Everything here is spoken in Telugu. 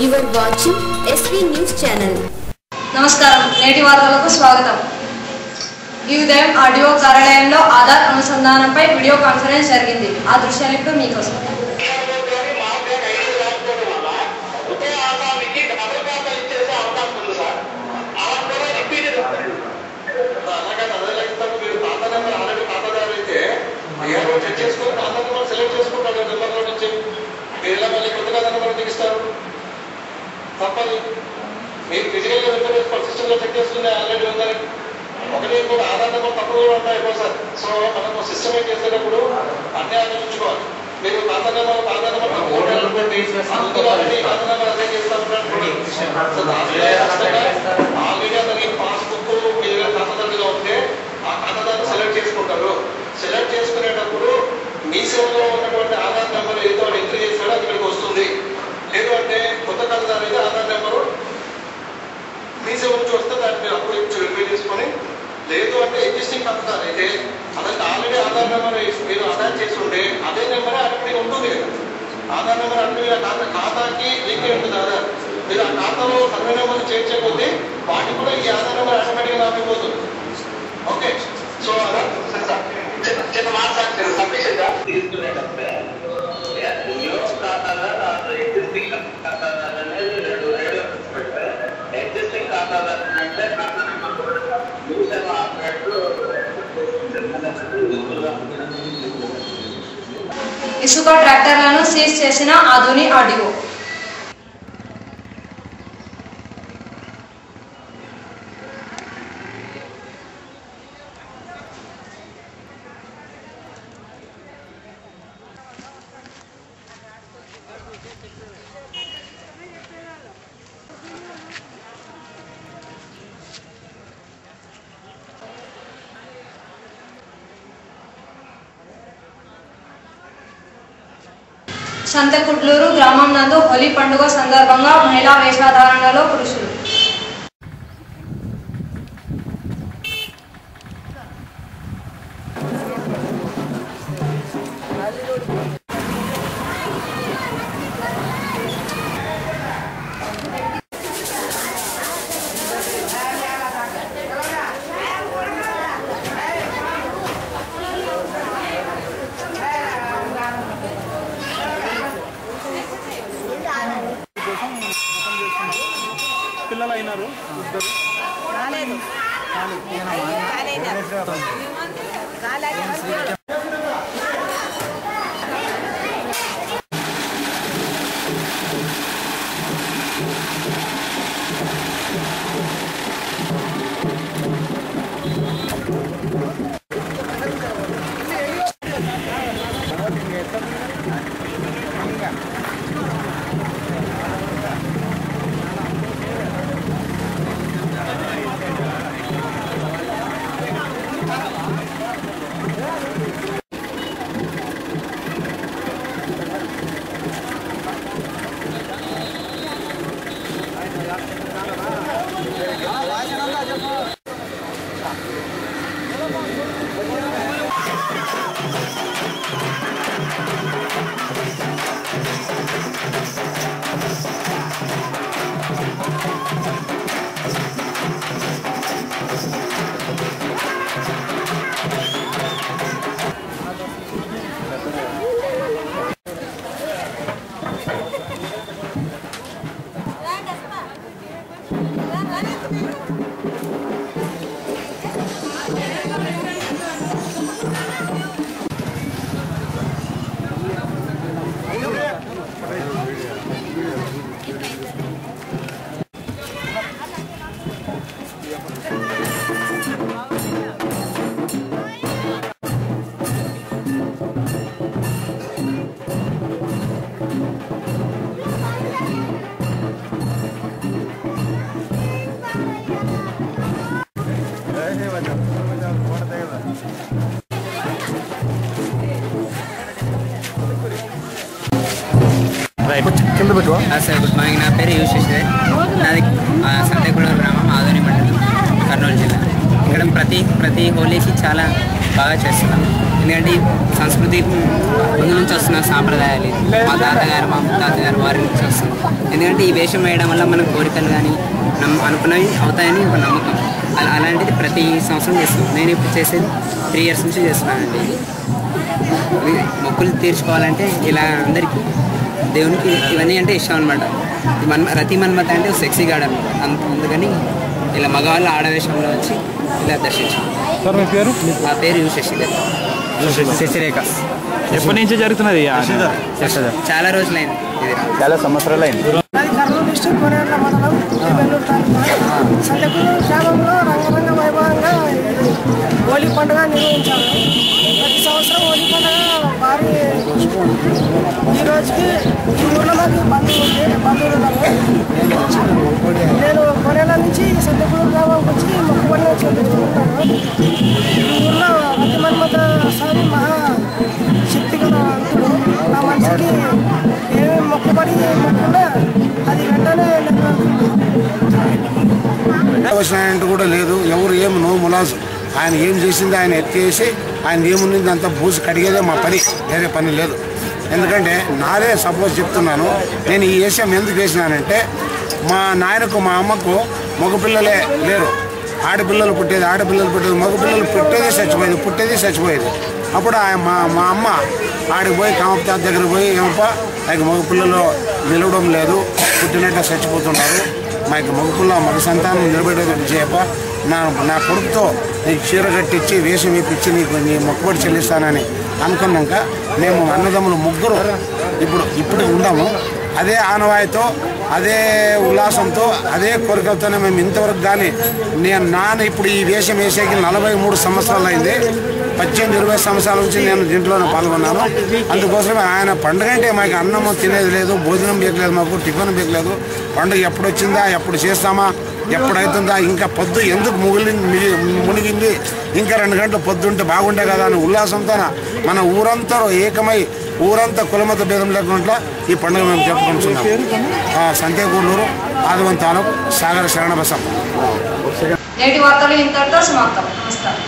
You are watching SV News Channel. నమస్కారం, నేటి వార్తలకు స్వాగతం. ఈ ఉదయం ఆడియో కార్యాలయంలో ఆధార్ అనుసంధానంపై వీడియో కాన్ఫరెన్స్ జరిగింది. ఆ దృశ్యాలు ఇప్పుడు మీకోసం. తప్పదు. మీరు ఫిజికల్గా వెంటనే సిస్టంలో చెక్ చేసుకునే ఆల్రెడీ ఉందని ఒకటి కూడా ఆధార్ నెంబర్ తప్పులు కూడా ఉంటాయి సార్. సో మనకు సిస్టమేట్ చేసేటప్పుడు అన్నీ ఆలోచించుకోవాలి. మీరు ఆధార్ నెంబర్ అదే చేస్తారు. ఆల్రెడీ అతనికి పాస్బుక్ మీరు ఖాతాదారుగా ఉంటే ఆ ఖాతాదారుని సెలెక్ట్ చేసుకుంటారు. సెలెక్ట్ చేసుకునేటప్పుడు మీ సేవలో ఉన్నటువంటి ఆధార్ నెంబర్ ఏదో ఎంట్రీ చేసాడో అది ఇక్కడికి వస్తుంది. లేదు అంటే కొత్త ఖాతాదారు అయితే ఆధార్ నెంబరు మీ సేవ నుంచి వస్తే దాన్ని మీరు అప్పుడు వెరిఫై చేసుకొని, లేదు అంటే ఎగ్జిస్టింగ్ ఖాతాదారు అయితే అతనికి ఆల్రెడీ ఆధార్ నెంబర్ మీరు అటాచ్ చేసి ఉంటే అదే నెంబరే అక్కడ ఉంటుంది కదా. ఆధార్ నెంబర్ అంటే ఖాతాకి లింక్ అయి ఉంటుంది ఆధార్. మీరు ఆ ఖాతాలో సర్వే నెంబర్ చేర్చకపోతే వాటికి కూడా ఈ ఆధార్ నెంబర్ ఆటోమేటిక్గా ఆపిపోతుంది. ఓకే, సో అలా చిన్న మాట్లాడుతున్నారు సఫిషియెంట్గా తీసుకునేటప్పుడు ఎగ్జిస్టింగ్ ఖాతాదారు అనేది రెండు ఎగ్జిస్టింగ్ ఖాతాదారు అంటే ఖాతా ఇసుక ట్రాక్టర్లను సీజ్ చేసిన ఆధుని ఆడియో. సంతకుడ్లూరు గ్రామం నందు హోలీ పండుగ సందర్భంగా మహిళా వేషధారణలో పురుషులు. పిల్లలు అయినారు ఇద్దరు సార్ గుడ్ మార్నింగ్. నా పేరు యూశేష్. నాది సంతకుడ్లూరు గ్రామం, ఆదోని మండలం, కర్నూలు జిల్లా. ఇక్కడ ప్రతి హోలీకి చాలా బాగా చేస్తున్నాం. ఎందుకంటే సంస్కృతి ముందు నుంచి వస్తున్న సాంప్రదాయాలు మా తాతగారు మా ముత్తాతగారు వారి నుంచి వస్తుంది. ఎందుకంటే ఈ వేషం వేయడం వల్ల మన కోరికలు కానీ అనుకున్నవి అవుతాయని ఒక నమ్మకం. అలాంటిది ప్రతి సంవత్సరం చేస్తాం. నేను ఇప్పుడు చేసేది 3 years నుంచి చేస్తున్నానండి. మొక్కులు తీర్చుకోవాలంటే ఇలా అందరికీ దేవునికి ఇవన్నీ అంటే ఇష్టం అనమాట. రతి మన్మత అంటే సెక్సీ గార్డ్ అనమాట. అందుకని ఇలా మగవాళ్ళు ఆడవేషంలో వచ్చి ఇలా దర్శించాం. సార్ మీ పేరు? మా పేరు శశిరేఖ. ఎప్పటి నుంచి జరుగుతున్నది? చాలా రోజులైంది, చాలా సంవత్సరాలు అయింది. కర్నూలు డిస్ట్రిక్ట్ కొనేట్ల మండలం బెల్లూరు తాలూకా సంతకూరు గ్రామంలో రంగరంగ వైభవంగా హోలీ పండుగ నిర్వహించాము. ప్రతి సంవత్సరం హోలీ పండుగ భారీ ఈ రోజుకి ఈ ఊళ్ళో మాకు బంధువులు ఉన్నారు. నేను కొనేల నుంచి సంతకూరు గ్రామంకి వచ్చి మొక్కుబడిన చెల్లించుకుంటాను. ఈ ఊళ్ళో రతి మన్మథ స్వామి మహా శక్తి గల అంతుడు. ఆ మనిషికి ఏమేమి మొక్కుబడి మొక్కున్నా అది వెంటనే వచ్చినాయంటూ కూడా లేదు. ఎవరు ఏం నో ములాసు. ఆయన ఏం చేసింది ఆయన ఎత్తేసి ఆయన ఏముంది అంతా పూసి కడిగేదే మా పని, వేరే పని లేదు. ఎందుకంటే నాదే సపోజ్ చెప్తున్నాను. నేను ఈ వేషం ఎందుకు వేసినానంటే మా నాయనకు మా అమ్మకు మగపిల్లలే లేరు. ఆడపిల్లలు పుట్టేది మగపిల్లలు పుట్టేది చచ్చిపోయేది. అప్పుడు మా అమ్మ ఆడికి పోయి కామప దగ్గర పోయి ఏమప్ప నాకు మగపిల్లలు నిలవడం లేదు, పుట్టినట్టు చచ్చిపోతున్నారు, మాకు మగ సంతానం నిలబెట్టేది చేయప్ప, నా కొడుకుతో నీకు చీర కట్టించి వేషం వేపించి నీ మొక్కుబడి చెల్లిస్తానని అనుకున్నాక మేము అన్నదమ్ములు ముగ్గురు ఇప్పుడు ఉన్నాము. అదే ఆనవాయితో అదే ఉల్లాసంతో అదే కోరికలతోనే మేము ఇంతవరకు కానీ నాన్న ఇప్పుడు ఈ వేషం వేసేకి 43 సంవత్సరాలు అయింది. 18-20 సంవత్సరాల నుంచి నేను దీంట్లోనే పాల్గొన్నాను. అందుకోసమే ఆయన పండుగ అంటే మాకు అన్నము తినేది లేదు, భోజనం బేకలేదు, మాకు టిఫిన్ బేకలేదు. పండుగ ఎప్పుడు వచ్చిందా, ఎప్పుడు చేస్తామా, ఎప్పుడైతుందా, ఇంకా పొద్దు ఎందుకు మునిగింది, ఇంకా 2 గంటలు పొద్దుంటే బాగుండే కదా అని ఉల్లాసంతో మన ఊరంతా ఏకమై ఊరంతా కులమత భేదం లేకుండా ఈ పండుగ మేము జరుపుకుంటున్నాం. సంతేకూడూరు ఆదివం తాలూకు సాగర శరణబసం. నేటి వార్తలు ఇంతటితో సమాప్తం. నమస్కారం.